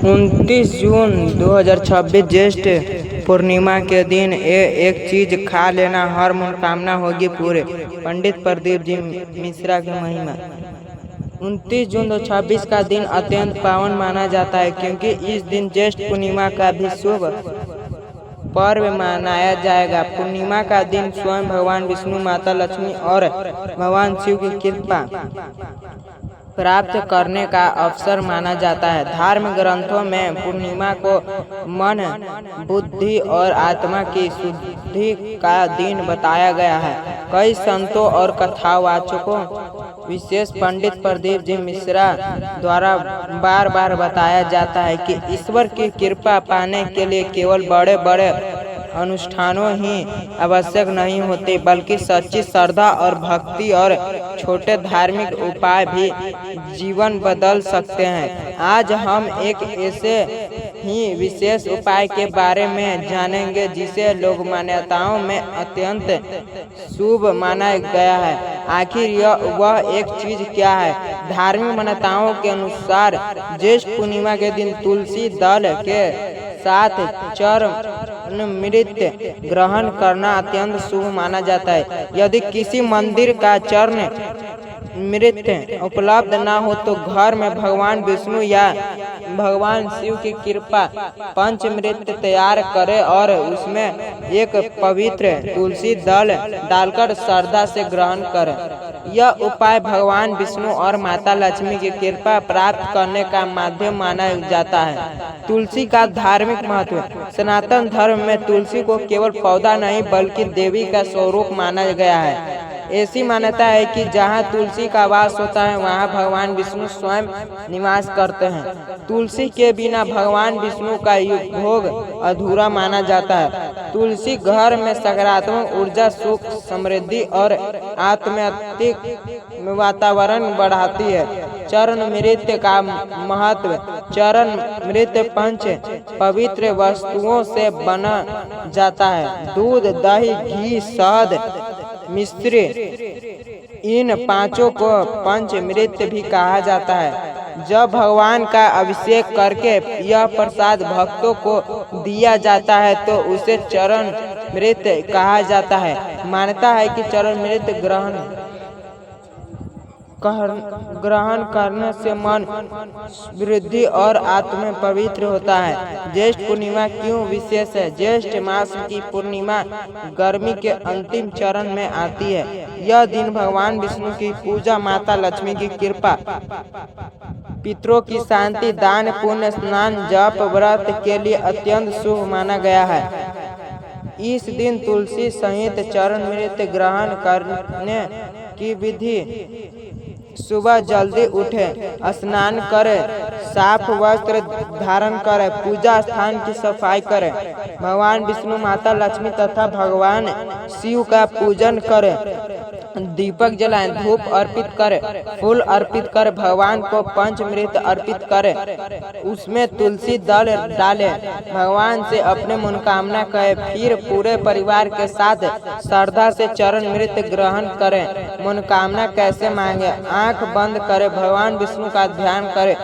29 जून 2026 ज्येष्ठ पूर्णिमा के दिन एक चीज खा लेना हर मनोकामना होगी पूरे। पंडित प्रदीप जी मिश्रा की महिमा। 29 जून 2026 का दिन अत्यंत पावन माना जाता है, क्योंकि इस दिन ज्येष्ठ पूर्णिमा का भी शुभ पर्व मनाया जाएगा। पूर्णिमा का दिन स्वयं भगवान विष्णु, माता लक्ष्मी और भगवान शिव की कृपा प्राप्त करने का अवसर माना जाता है। धार्मिक ग्रंथों में पूर्णिमा को मन, बुद्धि और आत्मा की शुद्धि का दिन बताया गया है। कई संतों और कथावाचकों, विशेष पंडित प्रदीप जी मिश्रा द्वारा बार बार बताया जाता है कि ईश्वर की कृपा पाने के लिए केवल बड़े बड़े अनुष्ठानों ही आवश्यक नहीं होते, बल्कि सच्ची श्रद्धा और भक्ति और छोटे धार्मिक उपाय भी जीवन बदल सकते हैं। आज हम एक ऐसे ही विशेष उपाय के बारे में जानेंगे जिसे लोक मान्यताओं में अत्यंत शुभ माना गया है। आखिर वह एक चीज क्या है? धार्मिक मान्यताओं के अनुसार ज्येष्ठ पूर्णिमा के दिन तुलसी दल के साथ चरणामृत ग्रहण करना अत्यंत शुभ माना जाता है। यदि किसी मंदिर का चरणामृत उपलब्ध न हो तो घर में भगवान विष्णु या भगवान शिव की कृपा पंचामृत तैयार करें और उसमें एक पवित्र तुलसी दल डालकर श्रद्धा से ग्रहण करें। यह उपाय भगवान विष्णु और माता लक्ष्मी की कृपा प्राप्त करने का माध्यम माना जाता है। तुलसी का धार्मिक महत्व। सनातन धर्म में तुलसी को केवल पौधा नहीं बल्कि देवी का स्वरूप माना गया है। ऐसी मान्यता है कि जहाँ तुलसी का वास होता है वहाँ भगवान विष्णु स्वयं निवास करते हैं। तुलसी के बिना भगवान विष्णु का भोग अधूरा माना जाता है। तुलसी घर में सकारात्मक ऊर्जा, सुख, समृद्धि और आध्यात्मिक वातावरण बढ़ाती है। चरणामृत का महत्व। चरणामृत पंच पवित्र वस्तुओं से बना जाता है। दूध, दही, घी, शहद, मिश्री, इन पांचों को पंचामृत भी कहा जाता है। जब भगवान का अभिषेक करके यह प्रसाद भक्तों को दिया जाता है तो उसे चरणामृत कहा जाता है। मान्यता है कि चरणामृत ग्रहण करने से मन वृद्धि और आत्मा पवित्र होता है। ज्येष्ठ पूर्णिमा क्यों विशेष है? ज्येष्ठ मास की पूर्णिमा गर्मी के अंतिम चरण में आती है। यह दिन भगवान विष्णु की पूजा, माता लक्ष्मी की कृपा, पितरों की शांति, दान, पुण्य, स्नान, जप, व्रत के लिए अत्यंत शुभ माना गया है। इस दिन तुलसी सहित चरणामृत ग्रहण करने की विधि। सुबह जल्दी उठें, स्नान करें, साफ वस्त्र धारण करें, पूजा स्थान की सफाई करें, भगवान विष्णु, माता लक्ष्मी तथा भगवान शिव का पूजन करें, दीपक जलाएं, धूप अर्पित करें, फूल अर्पित कर भगवान को पंचामृत अर्पित करें, उसमें तुलसी दल डालें, भगवान से अपने मनोकामना कहें, फिर पूरे परिवार के साथ श्रद्धा से चरणामृत ग्रहण करें। मनोकामना कैसे मांगे? आंख बंद करें, भगवान विष्णु का ध्यान करें,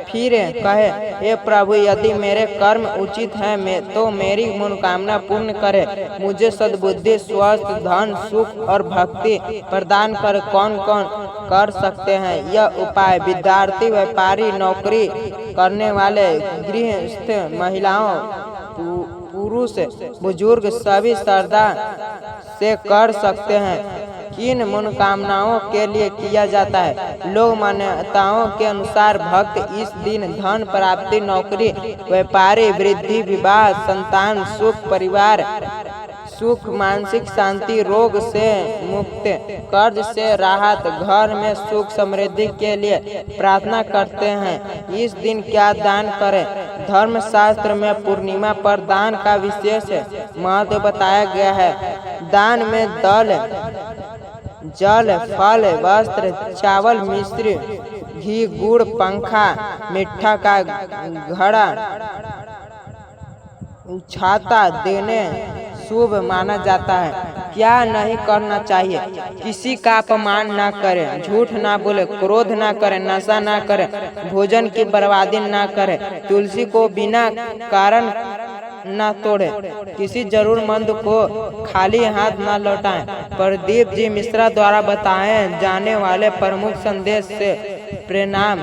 फिर कहें, हे प्रभु, यदि मेरे कर्म उचित हैं तो मेरी मनोकामना पूर्ण करें। मुझे सद्बुद्धि, स्वास्थ्य, धन, सुख और भक्ति प्रदान कर। कौन कौन कर सकते हैं यह उपाय? विद्यार्थी, व्यापारी, नौकरी करने वाले, गृहस्थ, महिलाओं, पुरुष, बुजुर्ग सभी श्रद्धा से कर सकते हैं। किन मनोकामनाओं के लिए किया जाता है? लोक मान्यताओं के अनुसार भक्त इस दिन धन प्राप्ति, नौकरी, व्यापारी वृद्धि, विवाह, संतान सुख, परिवार सुख, मानसिक शांति, रोग से मुक्ति, कर्ज से राहत, घर में सुख समृद्धि के लिए प्रार्थना करते हैं। इस दिन क्या दान करें? धर्मशास्त्र में पूर्णिमा पर दान का विशेष महत्व बताया गया है। दान में दल, जल, फल, वस्त्र, चावल, मिश्री, घी, गुड़, पंखा, मिठा का घड़ा, छाता देने शुभ माना जाता है। क्या नहीं करना चाहिए? किसी का अपमान ना करें, झूठ ना बोले, क्रोध ना करें, नशा ना करें, भोजन की बर्बादी ना करें, तुलसी को बिना कारण न तोड़े, किसी जरूरतमंद को खाली हाथ न लौटाएं। प्रदीप जी मिश्रा द्वारा बताए जाने वाले प्रमुख संदेश से प्रणाम।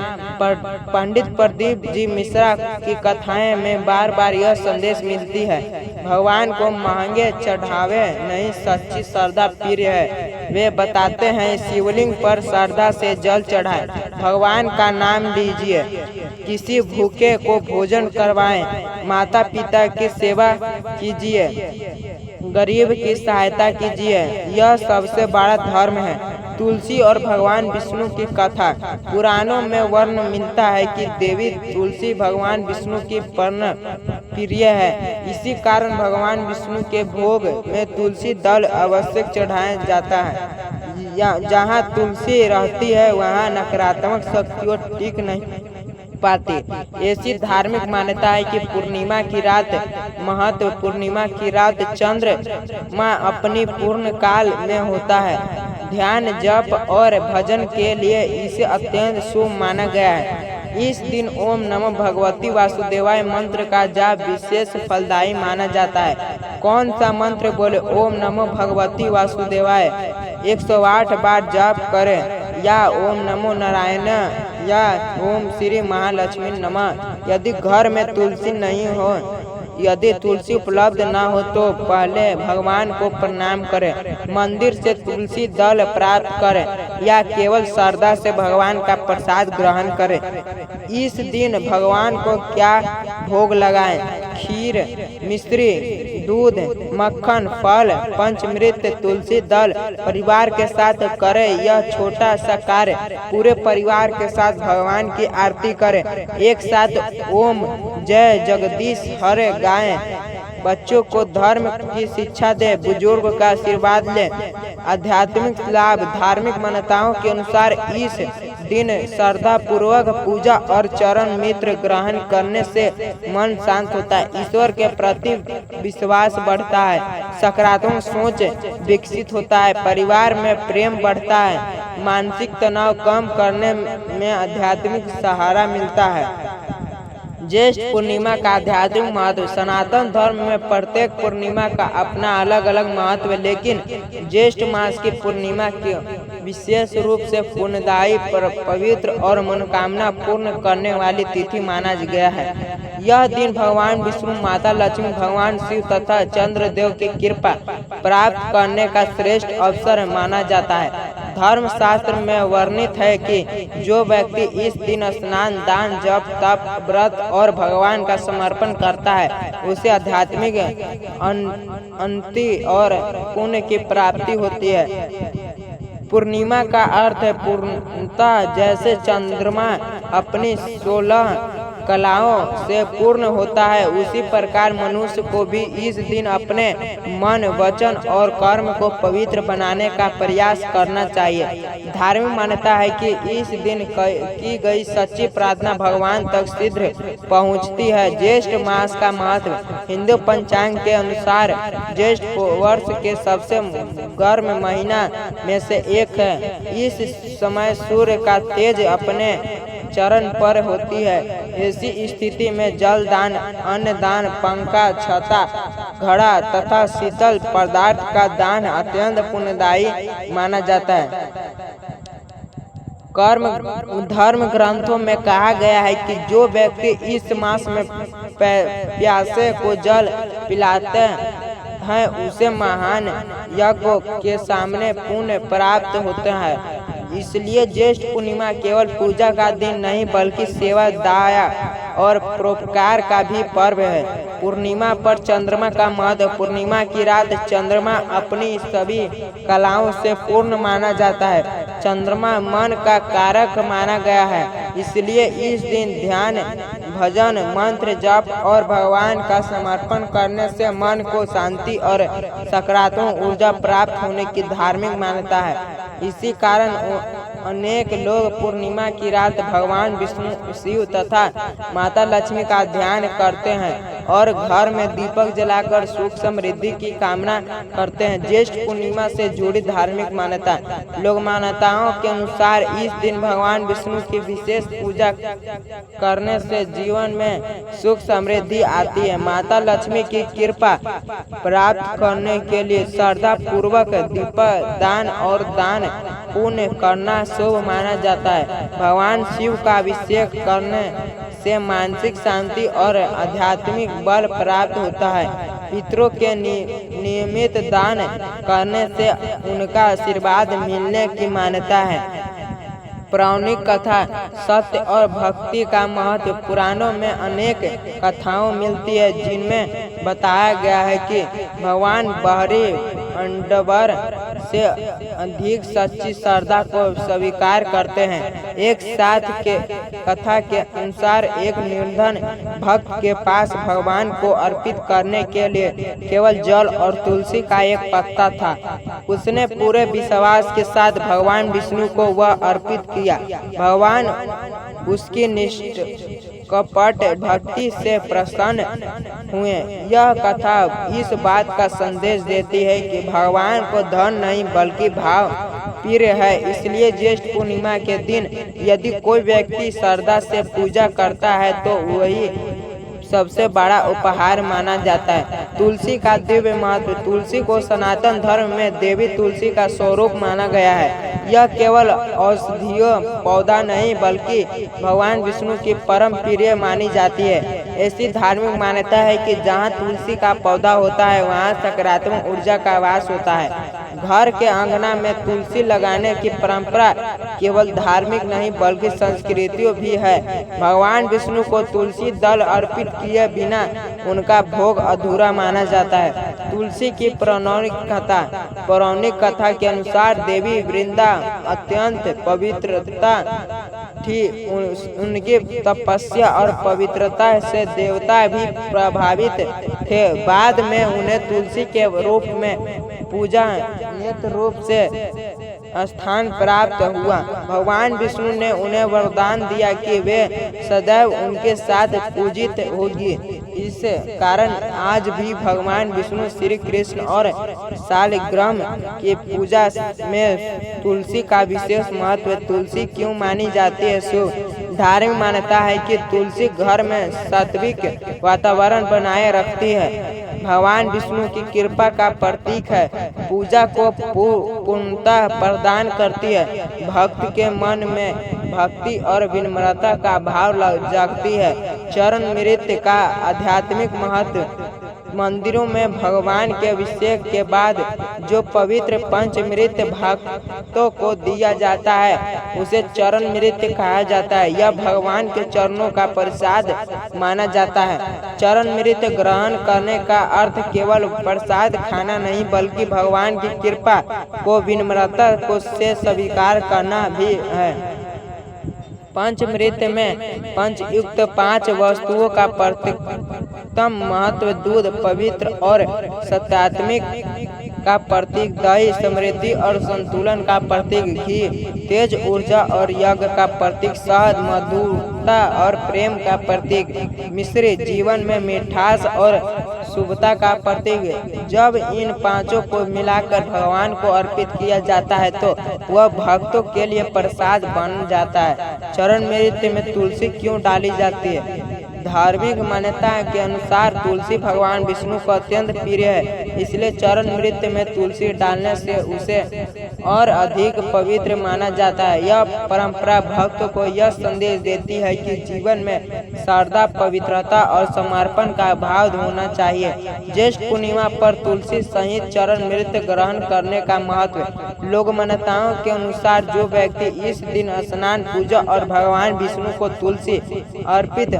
पंडित प्रदीप जी मिश्रा की कथाएं में बार बार यह संदेश मिलती है, भगवान को महंगे चढ़ावे नहीं, सच्ची श्रद्धा प्रिय है। वे बताते हैं शिवलिंग पर श्रद्धा से जल चढ़ाएं, भगवान का नाम लीजिए, किसी भूखे को भोजन करवाएं, माता पिता की सेवा कीजिए, गरीब की सहायता कीजिए, यह सबसे बड़ा धर्म है। तुलसी और भगवान विष्णु की कथा। पुराणों में वर्ण मिलता है कि देवी तुलसी भगवान विष्णु की परम प्रिय है। इसी कारण भगवान विष्णु के भोग में तुलसी दल अवश्य चढ़ाया जाता है। जहाँ तुलसी रहती है वहाँ नकारात्मक शक्तियों टिक नहीं पाती। ऐसी धार्मिक मान्यता है कि पूर्णिमा की रात महत्व। पूर्णिमा की रात चंद्रमा अपनी पूर्ण काल में होता है। ध्यान, जप और भजन के लिए इसे अत्यंत शुभ माना गया है। इस दिन ओम नमो भगवती वासुदेवाय मंत्र का जाप विशेष फलदायी माना जाता है। कौन सा मंत्र बोले? ओम नमो भगवती वासुदेवाय 108 बार जाप करें, या ओम नमो नारायण, या ओम श्री महालक्ष्मी नमः। यदि घर में तुलसी नहीं हो, यदि तुलसी उपलब्ध न हो तो पहले भगवान को प्रणाम करें, मंदिर से तुलसी दल प्राप्त करें, या केवल श्रद्धा से भगवान का प्रसाद ग्रहण करें। इस दिन भगवान को क्या भोग लगाएं? खीर, मिश्री, दूध, मक्खन, फल, पंचामृत, तुलसी दल परिवार के साथ करें। यह छोटा सा कार्य पूरे परिवार के साथ भगवान की आरती करें। एक साथ ओम जय जगदीश हरे गाएं। बच्चों को धर्म की शिक्षा दे, बुजुर्ग का आशीर्वाद ले। आध्यात्मिक लाभ। धार्मिक मान्यताओं के अनुसार इस दिन श्रद्धा पूर्वक पूजा और चरण मित्र ग्रहण करने से मन शांत होता है, ईश्वर के प्रति विश्वास बढ़ता है, सकारात्मक सोच विकसित होता है, परिवार में प्रेम बढ़ता है, मानसिक तनाव कम करने में आध्यात्मिक सहारा मिलता है। ज्येष्ठ पूर्णिमा का आध्यात्मिक महत्व। सनातन धर्म में प्रत्येक पूर्णिमा का अपना अलग अलग महत्व है, लेकिन ज्येष्ठ मास की पूर्णिमा की विशेष रूप से पुण्यदायी, पवित्र और मनोकामना पूर्ण करने वाली तिथि माना गया है। यह दिन भगवान विष्णु, माता लक्ष्मी, भगवान शिव तथा चंद्रदेव की कृपा प्राप्त करने का श्रेष्ठ अवसर माना जाता है। धर्मशास्त्र में वर्णित है कि जो व्यक्ति इस दिन स्नान, दान, जप, तप, व्रत और भगवान का समर्पण करता है उसे आध्यात्मिक उन्नति और पुण्य की प्राप्ति होती है। पूर्णिमा का अर्थ है पूर्णता। जैसे चंद्रमा अपनी 16 कलाओं से पूर्ण होता है, उसी प्रकार मनुष्य को भी इस दिन अपने मन, वचन और कर्म को पवित्र बनाने का प्रयास करना चाहिए। धार्मिक मान्यता है कि इस दिन की गई सच्ची प्रार्थना भगवान तक शीघ्र पहुंचती है। ज्येष्ठ मास का महत्व। हिंदू पंचांग के अनुसार ज्येष्ठ वर्ष के सबसे गर्म महीना में से एक है। इस समय सूर्य का तेज अपने चरण पर होती है। ऐसी स्थिति में जल दान, अन्न दान, पंखा, छता, घड़ा तथा शीतल पदार्थ का दान अत्यंत पुण्यदायी माना जाता है। धर्म ग्रंथों में कहा गया है कि जो व्यक्ति इस मास में प्यासे को जल पिलाते हैं उसे महान यज्ञ के सामने पुण्य प्राप्त होता है। इसलिए ज्येष्ठ पूर्णिमा केवल पूजा का दिन नहीं बल्कि सेवा, दया और परोपकार का भी पर्व है। पूर्णिमा पर चंद्रमा का महत्व। पूर्णिमा की रात चंद्रमा अपनी सभी कलाओं से पूर्ण माना जाता है। चंद्रमा मन का कारक माना गया है, इसलिए इस दिन ध्यान, भजन, मंत्र जप और भगवान का समर्पण करने से मन को शांति और सकारात्मक ऊर्जा प्राप्त होने की धार्मिक मान्यता है। इसी कारण अनेक लोग पूर्णिमा की रात भगवान विष्णु, शिव तथा माता लक्ष्मी का ध्यान करते हैं और घर में दीपक जलाकर सुख समृद्धि की कामना करते हैं। ज्येष्ठ पूर्णिमा से जुड़ी धार्मिक मान्यता। लोक मान्यताओं के अनुसार इस दिन भगवान विष्णु की विशेष पूजा करने से जीवन में सुख समृद्धि आती है। माता लक्ष्मी की कृपा प्राप्त करने के लिए श्रद्धा पूर्वक दीप दान और दान पुण्य करना शुभ माना जाता है। भगवान शिव का अभिषेक करने से मानसिक शांति और आध्यात्मिक बल प्राप्त होता है। पितरों के नियमित दान करने से उनका आशीर्वाद मिलने की मान्यता है। पौराणिक कथा। सत्य और भक्ति का महत्व। पुराणों में अनेक कथाओं मिलती है जिनमें बताया गया है कि भगवान बाहरी अंडवर से अधिक सच्ची श्रद्धा को स्वीकार करते हैं। एक साथ के कथा के अनुसार एक निर्धन भक्त के पास भगवान को अर्पित करने के लिए केवल जल और तुलसी का एक पत्ता था। उसने पूरे विश्वास के साथ भगवान विष्णु को वह अर्पित किया। भगवान उसकी निष्कपट भक्ति से प्रसन्न हुए। यह कथा इस बात का संदेश देती है कि भगवान को धन नहीं बल्कि भाव प्रिय है। इसलिए ज्येष्ठ पूर्णिमा के दिन यदि कोई व्यक्ति श्रद्धा से पूजा करता है तो वही सबसे बड़ा उपहार माना जाता है। तुलसी का दिव्य महत्व। तुलसी को सनातन धर्म में देवी तुलसी का स्वरूप माना गया है। यह केवल औषधीय पौधा नहीं बल्कि भगवान विष्णु की परम प्रिय मानी जाती है। ऐसी धार्मिक मान्यता है कि जहाँ तुलसी का पौधा होता है वहाँ सकारात्मक ऊर्जा का वास होता है। घर के अंगना में तुलसी लगाने की परंपरा केवल धार्मिक नहीं बल्कि संस्कृति भी है। भगवान विष्णु को तुलसी दल अर्पित किए बिना उनका भोग अधूरा माना जाता है। तुलसी की पौराणिक कथा के अनुसार देवी वृंदा अत्यंत पवित्रता थी। उनकी तपस्या और पवित्रता से देवता भी प्रभावित थे। बाद में उन्हें तुलसी के रूप में पूजा रूप से स्थान प्राप्त हुआ। भगवान विष्णु ने उन्हें वरदान दिया कि वे सदैव उनके साथ पूजित होगी। इस कारण आज भी भगवान विष्णु, श्री कृष्ण और शालिग्राम की पूजा में तुलसी का विशेष महत्व। तुलसी क्यों मानी जाती है शुभ? धार्मिक मान्यता है कि तुलसी घर में सात्विक वातावरण बनाए रखती है। भगवान विष्णु की कृपा का प्रतीक है। पूजा को पूर्णता प्रदान करती है। भक्त के मन में भक्ति और विनम्रता का भाव जागती है। चरण नृत्य का आध्यात्मिक महत्व। मंदिरों में भगवान के अभिषेक के बाद जो पवित्र पंचमृत भक्तों को दिया जाता है उसे चरण नृत्य कहा जाता है। यह भगवान के चरणों का प्रसाद माना जाता है। चरण नृत्य ग्रहण करने का अर्थ केवल प्रसाद खाना नहीं बल्कि भगवान की कृपा को विनम्रता को से स्वीकार करना भी है। पंचमृत्य में पंचयुक्त 5 वस्तुओं का प्रतीकतम महत्व। दूध पवित्र और सत्यात्मिक का प्रतीक, दही समृद्धि और संतुलन का प्रतीक, घी तेज ऊर्जा और यज्ञ का प्रतीक, शहद मधुरता और प्रेम का प्रतीक, मिश्री जीवन में मिठास और शुभता का प्रतीक। जब इन पांचों को मिलाकर भगवान को अर्पित किया जाता है तो वह भक्तों के लिए प्रसाद बन जाता है। चरण नृत्य में तुलसी क्यों डाली जाती है? धार्मिक मान्यता के अनुसार तुलसी भगवान विष्णु को अत्यंत प्रिय है। इसलिए चरण नृत्य में तुलसी डालने से उसे और अधिक पवित्र माना जाता है। यह परंपरा भक्तों को यह संदेश देती है कि जीवन में श्रद्धा, पवित्रता और समर्पण का भाव होना चाहिए। ज्येष्ठ पूर्णिमा पर तुलसी सहित चरण नृत्य ग्रहण करने का महत्व। लोक मान्यताओं के अनुसार जो व्यक्ति इस दिन स्नान, पूजा और भगवान विष्णु को तुलसी अर्पित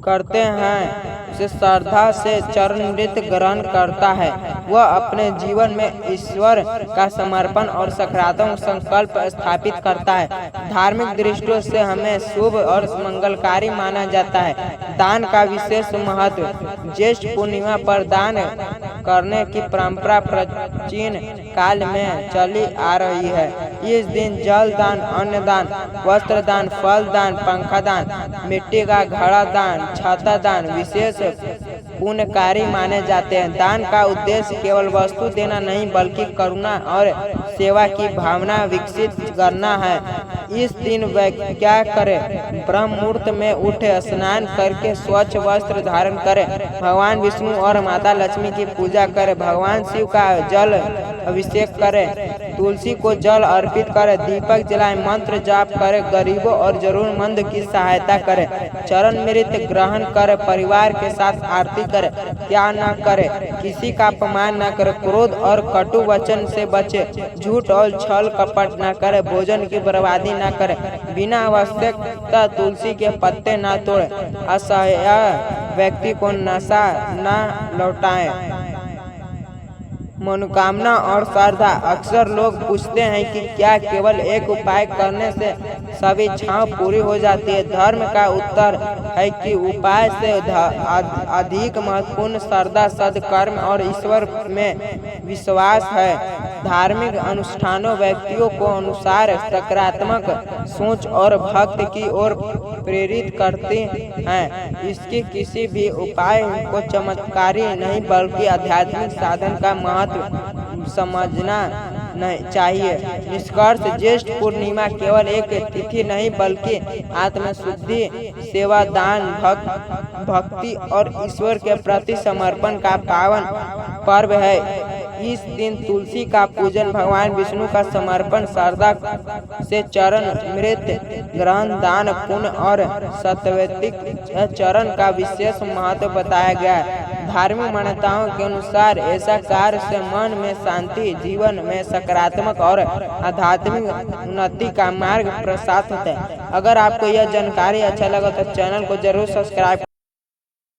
करते हैं से श्रद्धा से चरणामृत ग्रहण करता है, वह अपने जीवन में ईश्वर का समर्पण और सकारात्मक संकल्प स्थापित करता है। धार्मिक दृष्टियों से हमें शुभ और मंगलकारी माना जाता है। दान का विशेष महत्व। ज्येष्ठ पूर्णिमा पर दान करने की परंपरा प्राचीन काल में चली आ रही है। इस दिन जल दान, अन्न दान, वस्त्र दान, फल दान, पंखा दान, मिट्टी का घड़ा दान, छाता दान विशेष पुण्यकारी माने जाते हैं। दान का उद्देश्य केवल वस्तु देना नहीं बल्कि करुणा और सेवा की भावना विकसित करना है। इस दिन क्या करें? ब्रह्म मुहूर्त में उठे, स्नान करके स्वच्छ वस्त्र धारण करें, भगवान विष्णु और माता लक्ष्मी की पूजा करें, भगवान शिव का जल अभिषेक करें, तुलसी को जल अर्पित करें, दीपक जलाएं, मंत्र जाप करें, गरीबों और जरूरतमंद की सहायता करें, चरणामृत ग्रहण करें, परिवार के साथ आरती करें, क्या न करें, किसी का अपमान न करें, क्रोध और कटु वचन से बचे, झूठ और छल कपट न करें, भोजन की बर्बादी न करें, बिना आवश्यकता तुलसी के पत्ते न तोड़ें, असहाय व्यक्ति को नशा न लौटाएं। मनोकामना और श्रद्धा। अक्सर लोग पूछते हैं कि क्या केवल एक उपाय करने से सभी इच्छाएं पूरी हो जाती है? धर्म का उत्तर है कि उपाय से अधिक महत्वपूर्ण श्रद्धा, सद्कर्म और ईश्वर में विश्वास है। धार्मिक अनुष्ठानों व्यक्तियों को अनुसार सकारात्मक सोच और भक्ति की ओर प्रेरित करते हैं। इसके किसी भी उपाय को चमत्कारी नहीं बल्कि आध्यात्मिक साधन का महत्व समझना नहीं चाहिए। निष्कर्ष, ज्येष्ठ पूर्णिमा केवल एक तिथि नहीं बल्कि आत्मशुद्धि, सेवा, दान, भक्ति और ईश्वर के प्रति समर्पण का पावन पर्व है। इस दिन तुलसी का पूजन, भगवान विष्णु का समर्पण, श्रद्धा से चरणामृत ग्रहण, दान, पुण्य और सात्विक चरण का विशेष महत्व बताया गया है। धार्मिक मान्यताओं के अनुसार ऐसा कार्य से मन में शांति, जीवन में सकारात्मक और आध्यात्मिक उन्नति का मार्ग प्रशस्त है। अगर आपको यह जानकारी अच्छा लगा तो चैनल को जरूर सब्सक्राइब